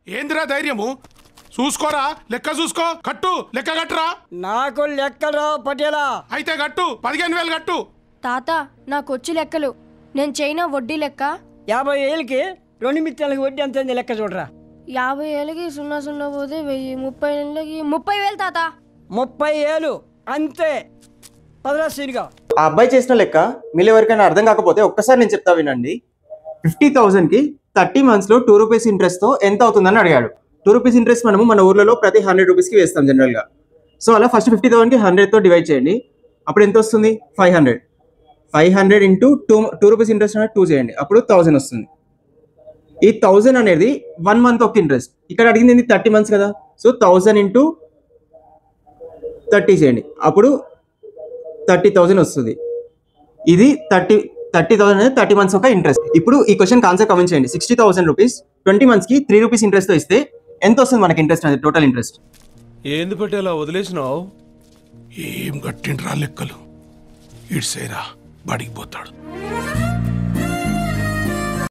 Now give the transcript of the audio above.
ఏందిరా ధైర్యము? చూసుకోరా, లెక్క చూసుకో, కట్టు, లెక్క కట్టురా. నాకు లెక్కలు పటేలా. అయితే కట్టు, 15,000 కట్టు. తాత నాకొచ్చి లెక్కలు, నేను చేయన వడ్డీ లెక్క. 50 ఏళ్ళకి 2 మిత్యాలకి వడ్డీ ఎంత లెక్క చూడరా. 50 ఏళ్ళకి 0 పోతే 1000, 30 ఏళ్ళకి 30,000 తాత. 30 ఏళ్ళు అంతే. పదరాశీనిగా ఆ అబ్బాయి చేసిన లెక్క మీరు ఎవరికైనా అర్థం కాకపోతే ఒక్కసారి నేను చెప్తా వినండి. 50,000కి 30 monthsలో 2 రూపీస్ ఇంట్రెస్ట్తో ఎంత అవుతుందని అడిగాడు. 2 రూపీస్ ఇంట్రెస్ట్ మనము మన ఊర్లలో ప్రతి 100 రూపీస్కి వేస్తాం జనరల్గా. సో అలా ఫస్ట్ 50,000కి 100తో డివైడ్ చేయండి. అప్పుడు ఎంత వస్తుంది? 500. 500 ఇంటూ 2 రూపీస్ ఇంట్రెస్ట్ అనేది 2 చేయండి, అప్పుడు 1000 వస్తుంది. ఈ 1000 అనేది 1 month ఒక ఇంట్రెస్ట్. ఇక్కడ అడిగింది 30 months కదా, సో 1000 ఇంటూ 30 చేయండి, అప్పుడు 30,000 వస్తుంది. ఇది 30,000 అనేది 30 months ఒక ఇంట్రెస్ట్. ఇప్పుడు ఈ క్వశ్చన్ ఆన్సర్ కామెంట్ చేయండి. 60,000 రూపీస్ 20 monthsకి 3 రూపీస్ ఇంట్రెస్ట్తో ఇస్తే ఎంత వస్తుంది మనకి ఇంట్రెస్ట్ అనేది, టోటల్ ఇంట్రెస్ట్? ఏంది పట్టేలా వదిలేసినావు? ఏం కట్టిండ్రా లెక్కలు? ఇడ్సేరా, బడికి పోతాడు.